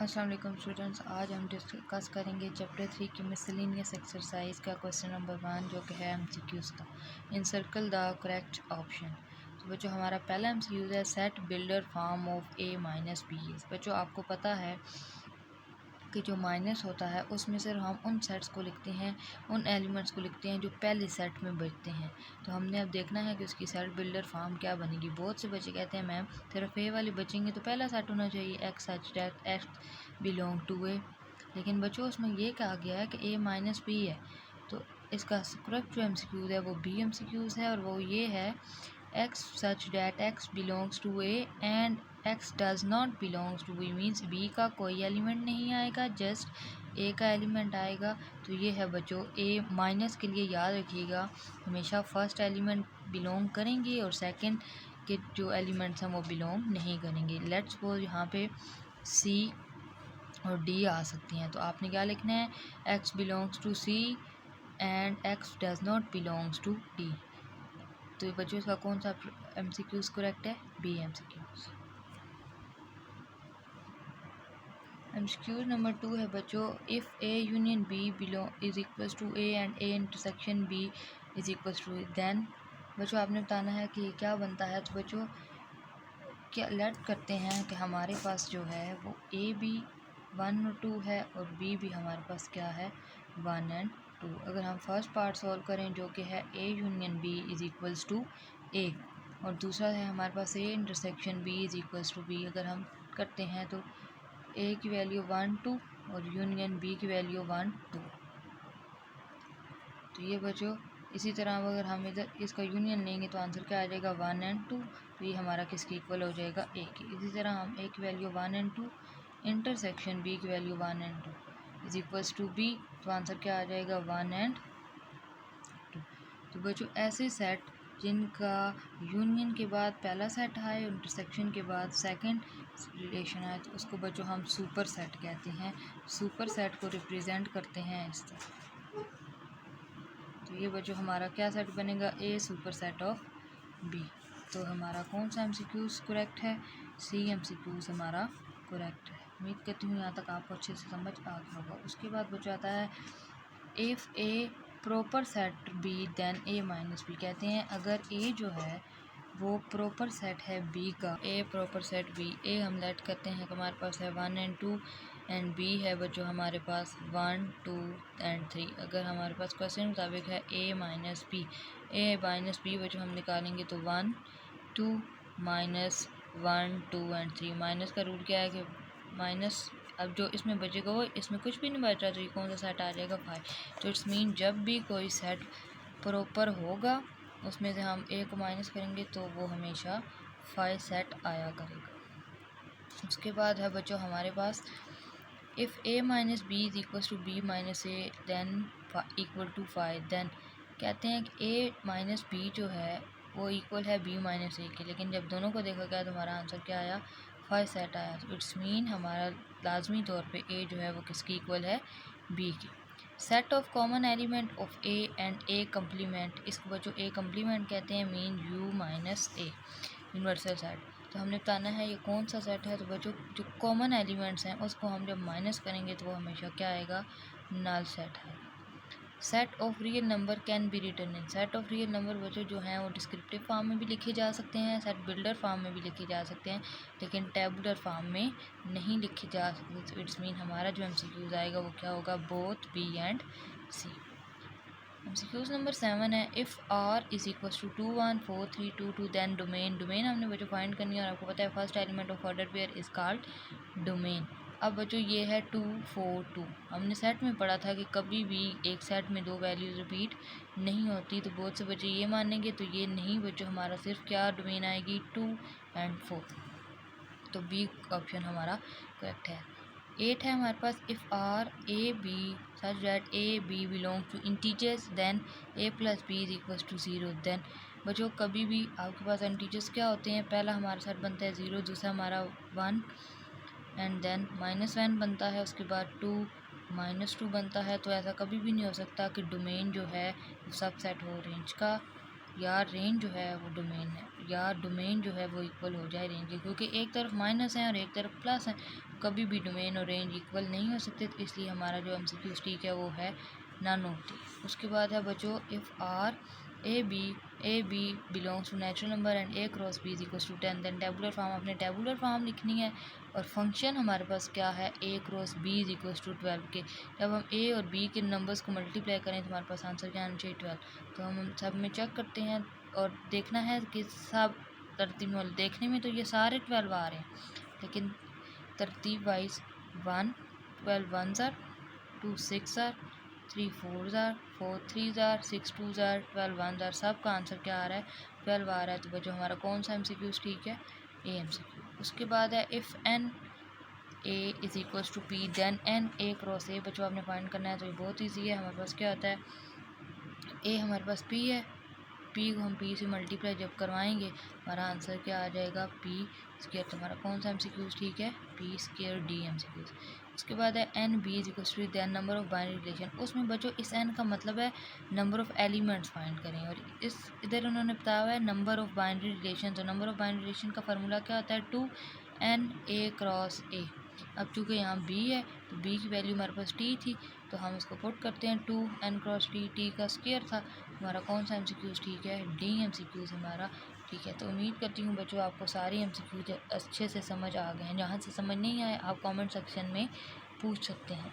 अस्सलाम वालेकुम स्टूडेंट्स, आज हम डिस्कस करेंगे चैप्टर 3 की मिसलेनियस एक्सरसाइज का क्वेश्चन नंबर 1 जो कि है एमसीक्यूज़ का। Encircle the correct option. तो बच्चों हमारा पहला एमसीक्यूज़ है set builder form of A minus B. बच्चों आपको पता है कि जो माइनस होता है उसमें सिर्फ हम उन सेट्स को लिखते हैं, उन एलिमेंट्स को लिखते हैं जो पहले सेट में बचते हैं। तो हमने अब देखना है कि उसकी सेट बिल्डर फॉर्म क्या बनेगी। बहुत से बच्चे कहते हैं मैम सिर्फ ए वाले बचेंगे तो पहला सेट होना चाहिए x such that x belong to A, लेकिन बच्चों उसमें ये कहा गया है कि ए माइनस बी है। तो इसका करेक्ट जो एमसीक्यूज़ है वो बी एमसीक्यूज़ है और वो ये है x such that x belongs to a and x does not belongs to b means b का कोई एलिमेंट नहीं आएगा, जस्ट a का एलिमेंट आएगा। तो ये है बच्चों a माइनस के लिए याद रखिएगा हमेशा फर्स्ट एलिमेंट बिलोंग करेंगे और सेकंड के जो एलिमेंट्स हैं वो बिलोंग नहीं करेंगे। लेट्स सपोज यहाँ पे c और d आ सकती हैं, तो आपने क्या लिखना है x belongs to c and x does not belongs to d। तो बच्चों इसका कौन सा एमसीक्यूज़ करेक्ट है? B MCQs. एमसीक्यूज़ नंबर 2 है बच्चों if A union B belong is equals to A and A intersection B is equals to then. बच्चों आपने बताना है कि क्या बनता है। तो बच्चों क्या लेट करते हैं कि हमारे पास जो है वो ए बी 1 और 2 है और बी भी हमारे पास क्या है 1 एंड 2। अगर हम फर्स्ट पार्ट सॉल्व करें जो कि है A union B is equals to A और दूसरा है हमारे पास A intersection B is equals to B, अगर हम करते हैं तो ए की वैल्यू 1 2 और यूनियन बी की वैल्यू 1 2। तो ये बच्चों इसी तरह अगर हम इधर इसका यूनियन लेंगे तो आंसर क्या आ जाएगा 1 एंड 2। तो ये हमारा किसके इक्वल हो जाएगा ए की। इसी तरह हम ए की वैल्यू 1 एंड 2 इंटरसेक्शन बी की value 1 and 2 is equals to B, तो आंसर क्या आ जाएगा 1 एंड 2। तो बच्चों ऐसे सेट जिनका यूनियन के बाद पहला सेट आए और इंटरसेक्शन के बाद सेकंड रिलेशन आए तो उसको बच्चों हम सुपर सेट कहते हैं। सुपर सेट को रिप्रेजेंट करते हैं इस तरह। तो ये बच्चों हमारा क्या सेट बनेगा ए सुपर सेट ऑफ बी। तो हमारा कौन सा एमसीक्यूज़ करेक्ट है? सी एमसीक्यूज़ हमारा करेक्ट है। उम्मीद करती हूँ यहाँ तक आपको अच्छे से समझ आ गया होगा। उसके बाद बच्चों आता है if A proper set B then A minus B. कहते हैं अगर ए जो है वो प्रॉपर सेट है बी का, ए प्रॉपर सेट बी, ए हम लेट करते हैं कि हमारे पास है 1 एंड 2 एंड बी है बच्चों हमारे पास 1 2 एंड 3। अगर हमारे पास क्वेश्चन मुताबिक है ए माइनस बी, ए माइनस बी बच्चों हम निकालेंगे तो 1 2 माइनस 1 2 एंड 3। माइनस का रूल क्या है कि माइनस अब जो इसमें बचेगा वो इसमें कुछ भी नहीं बच रहा, तो ये कौन सा सेट आ जाएगा 5। तो इट्स मीन जब भी कोई सेट प्रॉपर होगा उसमें से हम ए को माइनस करेंगे तो वो हमेशा 5 सेट आया करेगा। उसके बाद है बच्चों हमारे पास if A minus B is equal to B minus A then equal to 5। Then कहते हैं कि ए माइनस बी जो है वो इक्वल है बी माइनस ए के, लेकिन जब दोनों को देखा गया तो हमारा आंसर क्या आया 5 सेट आया। तो इट्स मीन हमारा लाजमी तौर पे ए जो है वो किसकी इक्वल है बी की। Set of common element of A and A complement, इसको बच्चों ए कम्प्लीमेंट कहते हैं mean you minus a universal set. तो हमने बताना है ये कौन सा सेट है। तो बच्चों जो कॉमन एलिमेंट्स हैं उसको हम जब माइनस करेंगे तो वो हमेशा क्या आएगा नल सेट है। Set of real number can be written in, set of real number बच्चों जो हैं वो डिस्क्रिप्टिव फॉर्म में भी लिखे जा सकते हैं, सेट बिल्डर फॉर्म में भी लिखे जा सकते हैं, लेकिन टेबुलर फॉर्म में नहीं लिखे जा सकते। तो इट्स मीन हमारा जो एमसीक्यूज़ आएगा वो क्या होगा both B and C. MCQs number 7 है if R is equal to 2 1 4 3 2 2 then domain. Domain हमने बच्चों फाइंड करनी है और आपको पता है first element of order pair is called domain. अब बच्चों ये है 2 4 2। हमने सेट में पढ़ा था कि कभी भी एक सेट में दो वैल्यूज़ रिपीट नहीं होती, तो बहुत से बच्चे ये मानेंगे तो ये नहीं बच्चों हमारा सिर्फ क्या डोमेन आएगी 2 एंड 4। तो बी ऑप्शन हमारा करेक्ट है। 8 है हमारे पास if R A B such that A B belong to integers then A plus B is equal to 0। Then बच्चों कभी भी आपके पास इंटीजर्स क्या होते हैं, पहला हमारा सेट बनता है 0, दूसरा हमारा 1 एंड देन -1 बनता है, उसके बाद 2 -2 बनता है। तो ऐसा कभी भी नहीं हो सकता कि डोमेन जो है सब सेट हो रेंज का, या रेंज जो है वो डोमेन है या डोमेन जो है वो इक्वल हो जाए रेंज के, क्योंकि एक तरफ माइनस है और एक तरफ प्लस है, कभी भी डोमेन और रेंज इक्वल नहीं हो सकते, तो इसलिए हमारा जो MCQ स्टिक है वो है नन होती। उसके बाद है बच्चों if R A B belongs to natural number and A cross B is equal to 10, then tabular form, अपने टेबुलर फॉर्म लिखनी है और फंक्शन हमारे पास क्या है A cross B is equal to 12 के। जब हम ए और बी के नंबर्स को मल्टीप्लाई करें तो हमारे पास आंसर क्या आना चाहिए 12। तो हम सब में चेक करते हैं और देखना है कि सब तरतीब वाले, देखने में तो ये सारे 12 आ रहे हैं, लेकिन तरतीब wise 1 12 1 R, 2 6 R, 3 4 R, 4 3 R, 6 2 R, 12 1 R, सब का आंसर क्या आ रहा है 12 आ रहा है। तो बच्चों हमारा कौन सा MCQ ठीक है ए MCQ। उसके बाद है if n A is equal to P then n A cross A. बच्चों आपने फाइंड करना है, तो ये बहुत ईजी है। हमारे पास क्या होता है ए हमारे पास पी है, पी को हम पी से मल्टीप्लाई जब करवाएंगे हमारा आंसर क्या आ जाएगा पी स्क्वायर। तो हमारा कौन सा MCQ ठीक है पी स्क्वायर डी MCQ। उसके बाद है n B is equal to than number of binary relation. उसमें बच्चों इस एन का मतलब है नंबर ऑफ एलिमेंट्स फाइंड करें, और इस इधर उन्होंने बताया हुआ है नंबर ऑफ बाइनरी रिलेशन। तो नंबर ऑफ बाइनरी रिलेशन का फार्मूला क्या होता है 2n a क्रॉस ए। अब चूँकि यहाँ b है तो b की वैल्यू हमारे पास t थी, तो हम इसको पुट करते हैं 2n क्रॉस t का स्क्वायर था। हमारा कौन सा MCQ ठीक है डी MCQ हमारा ठीक है। तो उम्मीद करती हूँ बच्चों आपको सारी MCQ अच्छे से समझ आ गए हैं। जहाँ से समझ नहीं आए आप कमेंट सेक्शन में पूछ सकते हैं।